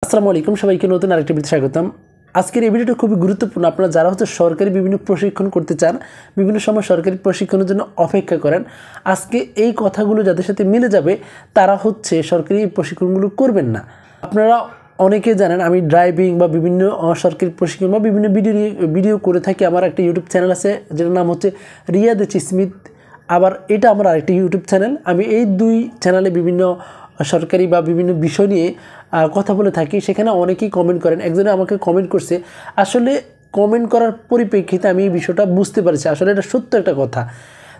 আসসালামু আলাইকুম সবাইকে নতুন আরেকটি ভিডিওতে স্বাগতম। আজকের এই ভিডিওটা খুবই গুরুত্বপূর্ণ। আপনারা যারা সরকারি বিভিন্ন প্রশিক্ষণ করতে চান, বিভিন্ন সময় সরকারি প্রশিক্ষণের জন্য অপেক্ষা করেন, আজকে এই কথাগুলো যাদের সাথে মিলে যাবে তারা সরকারি প্রশিক্ষণগুলো করবেন না। আপনারা অনেকে জানেন আমি ড্রাইভিং বা বিভিন্ন সরকারি প্রশিক্ষণ বা বিভিন্ন ভিডিও করে থাকি। আমার একটা ইউটিউব চ্যানেল আছে যেটার নাম রিয়াদ স্মিথ। আবার এটা আমার আরেকটি ইউটিউব চ্যানেল। আমি এই দুই চ্যানেলে বিভিন্ন সরকারি বা বিভিন্ন বিষয় নিয়ে কথা বলে থাকি। সেখানে অনেকেই কমেন্ট করেন। একজনে আমাকে কমেন্ট করছে, আসলে কমেন্ট করার পরিপ্রেক্ষিতে আমি এই বিষয়টা বুঝতে পারছি আসলে এটা সত্য একটা কথা।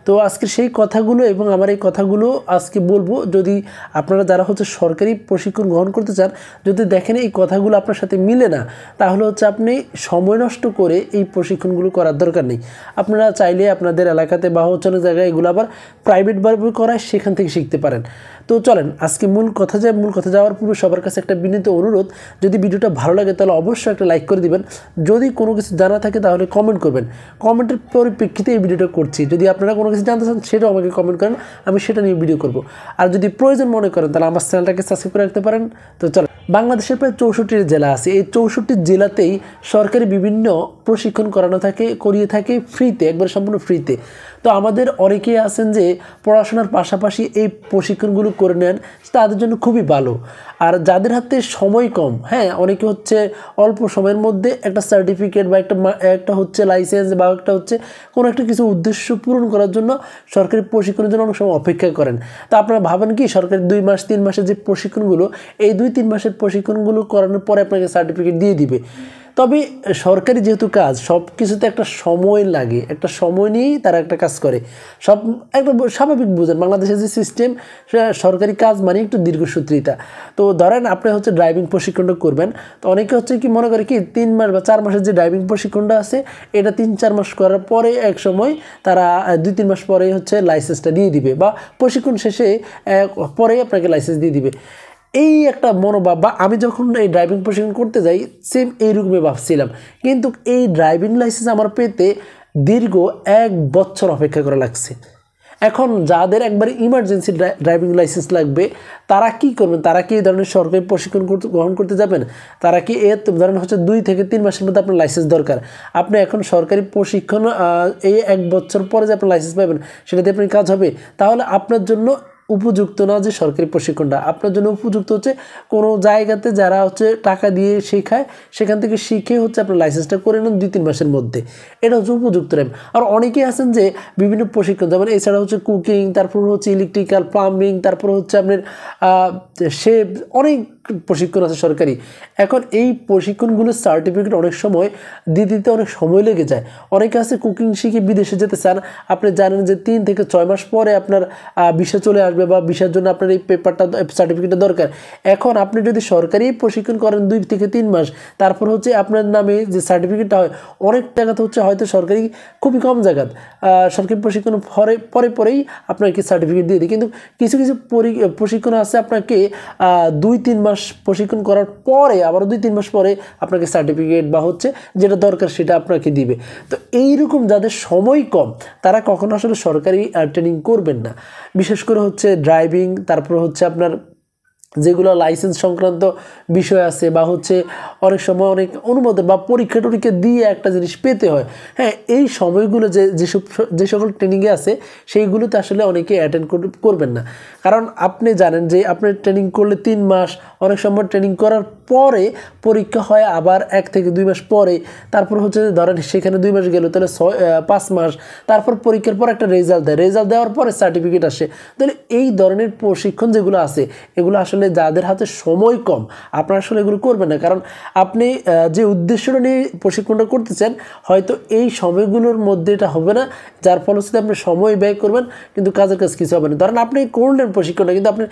তো আজকে সেই কথাগুলো এবং আমার এই কথাগুলো আজকে বলবো। যদি আপনারা যারা সরকারি প্রশিক্ষণ গ্রহণ করতে চান, যদি দেখেন এই কথাগুলো আপনার সাথে মিলে না, তাহলে আপনি সময় নষ্ট করে এই প্রশিক্ষণগুলো করার দরকার নেই। আপনারা চাইলে আপনাদের এলাকাতে বা অনেক জায়গায় এগুলো আবার প্রাইভেটভাবে করায়, সেখান থেকে শিখতে পারেন। তো চলেন আজকে মূল কথা যাওয়ার পূর্বে সবার কাছে একটা বিনীত অনুরোধ, যদি ভিডিওটা ভালো লাগে তাহলে অবশ্যই একটা লাইক করে দিবেন। যদি কোনো কিছু জানা থাকে তাহলে কমেন্ট করবেন। কমেন্টের পরিপ্রেক্ষিতে এই ভিডিওটা করছি। যদি আপনারা কোনো কিছু জানতে চান সেটাও আমাকে কমেন্ট করেন, আমি সেটা নিয়ে ভিডিও করব। আর যদি প্রয়োজন মনে করেন তাহলে আমার চ্যানেলটাকে সাবস্ক্রাইব করে রাখতে পারেন। তো চলো, বাংলাদেশের প্রায় 64টি জেলা আছে। এই 64টি জেলাতেই সরকারি বিভিন্ন প্রশিক্ষণ করিয়ে থাকে ফ্রিতে, একবার সম্পূর্ণ ফ্রিতে। তো আমাদের অনেকেই আছেন যে পড়াশোনার পাশাপাশি এই প্রশিক্ষণগুলো করে নেন, তাদের জন্য খুবই ভালো। আর যাদের হাতে সময় কম, অনেকে অল্প সময়ের মধ্যে একটা সার্টিফিকেট বা একটা লাইসেন্স বা একটা কোনো একটা কিছু উদ্দেশ্য পূরণ করার জন্য সরকারি প্রশিক্ষণের জন্য অনেক সময় অপেক্ষা করেন। তো আপনারা ভাবেন কি সরকারি 2 মাস 3 মাসের যে প্রশিক্ষণগুলো, এই 2-3 মাসের প্রশিক্ষণগুলো করানোর পরে আপনাকে সার্টিফিকেট দিয়ে দিবে। তবে সরকারি যেহেতু কাজ, সব কিছুতে একটা সময় লাগে, একটা সময় নিয়েই তারা একটা কাজ করে। একটা স্বাভাবিক বুঝেন, বাংলাদেশের যে সিস্টেম, সরকারি কাজ মানে একটু দীর্ঘসূত্রিতা। তো ধরেন আপনি ড্রাইভিং প্রশিক্ষণটা করবেন, তো অনেকে কি মনে করে কি 3 মাস বা 4 মাসের যে ড্রাইভিং প্রশিক্ষণটা আছে, এটা 3-4 মাস করার পরে এক সময় তারা 2-3 মাস পরে লাইসেন্সটা দিয়ে দিবে, বা প্রশিক্ষণ শেষে পরেই আপনাকে লাইসেন্স দিয়ে দিবে। এই একটা মনোভাব, বা আমি যখন এই ড্রাইভিং প্রশিক্ষণ করতে যাই সেম এইরকমই ভাবছিলাম। কিন্তু এই ড্রাইভিং লাইসেন্স আমার পেতে দীর্ঘ 1 বছর অপেক্ষা করা লাগছে। এখন যাদের একবারে ইমার্জেন্সি ড্রাইভিং লাইসেন্স লাগবে, তারা কি করবেন? তারা কি এই ধরনের সরকারি প্রশিক্ষণ গ্রহণ করতে যাবেন? তারা কি ধরেন 2 থেকে 3 মাসের মধ্যে আপনার লাইসেন্স দরকার, আপনি এখন সরকারি প্রশিক্ষণ এই 1 বছর পরে যে আপনি লাইসেন্স পাবেন সেটাতে আপনার কাজ হবে? তাহলে আপনার জন্য উপযুক্ত না যে সরকারি প্রশিক্ষণটা। আপনার জন্য উপযুক্ত কোনো জায়গাতে যারা টাকা দিয়ে শেখায়, সেখান থেকে শিখে আপনার লাইসেন্সটা করে নেন 2-3 মাসের মধ্যে। এটা উপযুক্ত টাইম। আর অনেকেই আছেন যে বিভিন্ন প্রশিক্ষণ, যেমন এছাড়া কুকিং, তারপর ইলেকট্রিক্যাল, প্লাম্বিং, তারপর আপনার শেফ, অনেক প্রশিক্ষণ আছে সরকারি। এখন এই প্রশিক্ষণগুলোর সার্টিফিকেট অনেক সময় দিতে অনেক সময় লেগে যায়। অনেকে আছে কুকিং শিখে বিদেশে যেতে চান, আপনি জানেন যে 3 থেকে 6 মাস পরে আপনার ভিসা চলে আসবে, বা ভিসার জন্য আপনার এই সার্টিফিকেটটা দরকার। এখন আপনি যদি সরকারি প্রশিক্ষণ করেন 2 থেকে 3 মাস, তারপর আপনার নামে যে সার্টিফিকেটটা হয়, অনেক জায়গাতে হয়তো সরকারি খুবই কম জায়গাতে সরকারি প্রশিক্ষণ পরেই আপনাকে সার্টিফিকেট দিয়ে দিই। কিন্তু কিছু প্রশিক্ষণ আছে আপনাকে 2-3 মাস প্রশিক্ষণ করার পরে, আবার 2-3 মাস পরে আপনাকে সার্টিফিকেট বা যেটা দরকার সেটা আপনাকে দিবে। তো এইরকম যাদের সময় কম, তারা কখনো আসলে সরকারি ট্রেনিং করবেন না। বিশেষ করে ড্রাইভিং, তারপর আপনার যেগুলো লাইসেন্স সংক্রান্ত বিষয় আছে, বা অনেক সময় অনেক অনুমোদন বা পরীক্ষা দিয়ে একটা জিনিস পেতে হয়। এই সময়গুলো যে সকল ট্রেনিংয়ে আছে সেইগুলোতে আসলে অনেকে অ্যাটেন্ড করবেন না। কারণ আপনি জানেন যে আপনি ট্রেনিং করলে 3 মাস, অনেক সময় ট্রেনিং করার পরে পরীক্ষা হয় আবার 1 থেকে 2 মাস পরে। তারপর ধরেন সেখানে 2 মাস গেল, তাহলে 5 মাস, তারপর পরীক্ষার পর একটা রেজাল্ট দেওয়ার পরে সার্টিফিকেট আসে। তাহলে এই ধরনের প্রশিক্ষণ যেগুলো আছে, এগুলো আসলে যাদের হাতে সময় কম, আপনারা আসলে এগুলো করবেন না। কারণ আপনি যে উদ্দেশ্যটা নিয়ে প্রশিক্ষণটা করতেছেন, হয়তো এই সময়গুলোর মধ্যে এটা হবে না, যার ফলশ্রুতিতে আপনি সময় ব্যয় করবেন কিন্তু কাজের কাজ কিছু হবে না। ধরেন আপনি করলেন প্রশিক্ষণটা, কিন্তু আপনি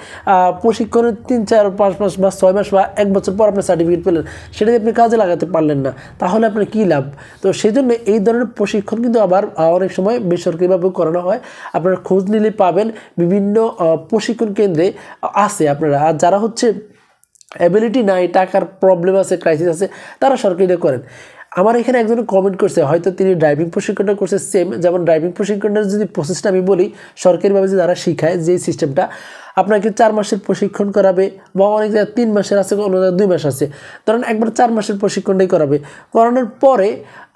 প্রশিক্ষণের 3-4-5 মাস বা 6 মাস বা 1 বছর পর আপনার সার্টিফিকেট পেলেন, সেটা আপনি কাজে লাগাতে পারলেন না, তাহলে আপনার কী লাভ? তো সেই জন্য এই ধরনের প্রশিক্ষণ কিন্তু আবার অনেক সময় বেসরকারিভাবে করানো হয়। আপনারা খোঁজ নিলে পাবেন, বিভিন্ন প্রশিক্ষণ কেন্দ্রে আছে। আপনারা আর যারা অ্যাবিলিটি নাই, টাকার প্রবলেম আছে, ক্রাইসিস আছে, তারা সরকারিটা করেন। আমার এখানে একজন কমেন্ট করছে, হয়তো তিনি ড্রাইভিং প্রশিক্ষণটা করছে সেম, যেমন ড্রাইভিং প্রশিক্ষণের যদি প্রসেসটা আমি বলি, সরকারিভাবে যে যারা শিখায় যে সিস্টেমটা, আপনাকে 4 মাসের প্রশিক্ষণ করাবে, বা অনেক জায়গায় 3 মাসের আছে, অন্য জায়গায় 2 মাস আছে, ধরেন একবার 4 মাসের প্রশিক্ষণটাই করাবে। করানোর পরে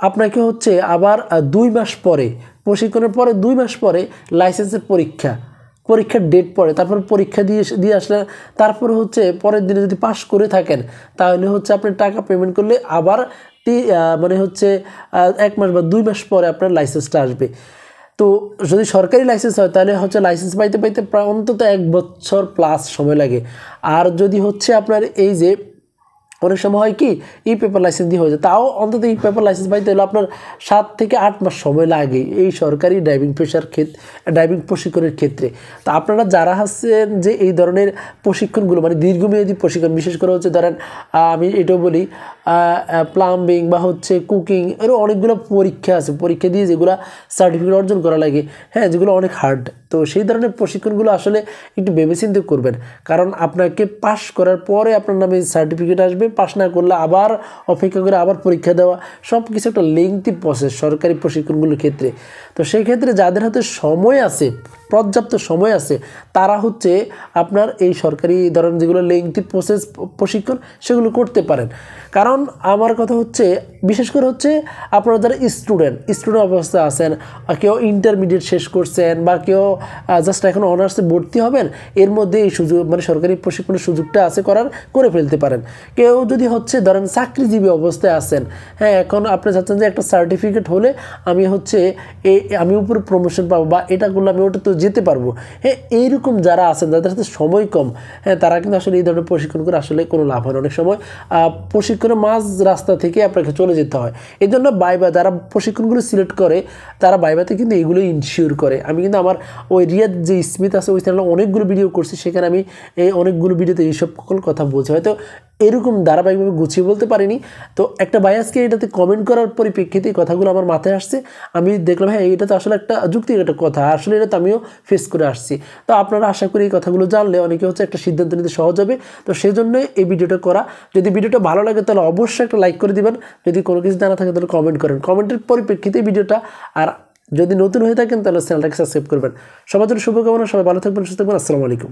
আপনাকে হচ্ছে আবার 2 মাস পরে, প্রশিক্ষণের পরে 2 মাস পরে লাইসেন্সের পরীক্ষার ডেট পড়ে, তারপর পরীক্ষা দিয়ে আসলে তারপরে হচ্ছে পরের দিনে যদি পাস করে থাকেন, তাহলে হচ্ছে আপনি টাকা পেমেন্ট করলে আবার মানে হচ্ছে 1 মাস বা 2 মাস পরে আপনার লাইসেন্সটা আসবে। তো যদি সরকারি লাইসেন্স হয় তাহলে হচ্ছে লাইসেন্স পাইতে প্রায় অন্তত 1 বছর প্লাস সময় লাগে। আর যদি হচ্ছে আপনার এই যে অনেক সময় হয় কি ই পেপার লাইসেন্স দিয়ে হয়ে যায়, তাও অন্তত ই পেপার লাইসেন্স পাইতে হলে আপনার 7 থেকে 8 মাস সময় লাগে এই সরকারি ড্রাইভিং প্রশিক্ষণের ক্ষেত্রে। তো আপনারা যারা আছেন যে এই ধরনের প্রশিক্ষণগুলো মানে দীর্ঘমেয়াদী প্রশিক্ষণ, বিশেষ করে হচ্ছে ধরেন আমি এটাও বলি প্লাম্বিং বা হচ্ছে কুকিং, এরও অনেকগুলো পরীক্ষা আছে, পরীক্ষা দিয়ে যেগুলো সার্টিফিকেট অর্জন করা লাগে, হ্যাঁ, যেগুলো অনেক হার্ড। তো সেই ধরনের প্রশিক্ষণগুলো আসলে একটু ভেবেচিন্তে করবেন, কারণ আপনাকে পাস করার পরে আপনার নামে সার্টিফিকেট আসবে, পাস না করলে আবার অপেক্ষা করে আবার পরীক্ষা দেওয়া, সব কিছু একটা লেংথি প্রসেস সরকারি প্রশিক্ষণগুলোর ক্ষেত্রে। তো সেই ক্ষেত্রে যাদের হাতে সময় আছে, পর্যাপ্ত সময় আছে, তারা হচ্ছে আপনার এই সরকারি ধরেন যেগুলো লেংথি প্রশিক্ষণ সেগুলো করতে পারেন। কারণ আমার কথা হচ্ছে বিশেষ করে হচ্ছে আপনারা যারা স্টুডেন্ট অবস্থা আছেন, কেউ ইন্টারমিডিয়েট শেষ করছেন বা কেউ জাস্ট এখন অনার্সে ভর্তি হবেন, এর মধ্যে এই সুযোগ মানে সরকারি প্রশিক্ষণের সুযোগটা আছে করে ফেলতে পারেন। কেউ যদি হচ্ছে ধরেন চাকরিজীবী অবস্থায় আছেন, হ্যাঁ, এখন আপনি চাচ্ছেন যে একটা সার্টিফিকেট হলে আমি হচ্ছে আমি উপরে প্রমোশন পাবো বা এটা করলে আমি ওটা তো যেতে পারবো, হ্যাঁ, এইরকম যারা আছেন যাদের হাতে সময় কম, হ্যাঁ, তারা কিন্তু আসলে এই ধরনের প্রশিক্ষণ করে আসলে কোনো লাভ হয় না। অনেক সময় প্রশিক্ষণের মাঝ রাস্তা থেকে আপনাকে চলে যেতে হয়। এই জন্য বাইবা যারা প্রশিক্ষণগুলো সিলেক্ট করে তারা বাইবাতে কিন্তু এগুলো ইনশিওর করে। আমি কিন্তু আমার ওই রিয়াদ যে স্মিথ আছে ওই চ্যানেলে অনেকগুলো ভিডিও করছি, সেখানে আমি এই অনেকগুলো ভিডিওতে এইসব কথা বলছি, হয়তো এরকম ধারাবাহিকভাবে গুছিয়ে বলতে পারিনি। তো একটা বায়াসকে এটাতে কমেন্ট করার পরিপ্রেক্ষিতে এই কথাগুলো আমার মাথায় আসছে, আমি দেখলাম হ্যাঁ এটা তো আসলে একটা যুক্তিগত কথা, আসলে এটা তো আমিও ফেস করে আসছি। তো আপনারা আশা করি এই কথাগুলো জানলে অনেকে হচ্ছে একটা সিদ্ধান্ত নিতে সহজ হবে। তো সেই জন্যই এই ভিডিওটা করা। যদি ভিডিওটা ভালো লাগে তাহলে অবশ্যই একটা লাইক করে দিবেন, যদি কোনো কিছু জানা থাকে তাহলে কমেন্ট করেন, কমেন্টের পরিপ্রেক্ষিতে ভিডিওটা, আর যদি নতুন হয়ে থাকেন তাহলে চ্যানেলটাকে সাবস্ক্রাইব করবেন। সবার জন্য শুভকামনা, সবাই ভালো থাকবেন, সুস্থ থাকবেন। আসসালামু আলাইকুম।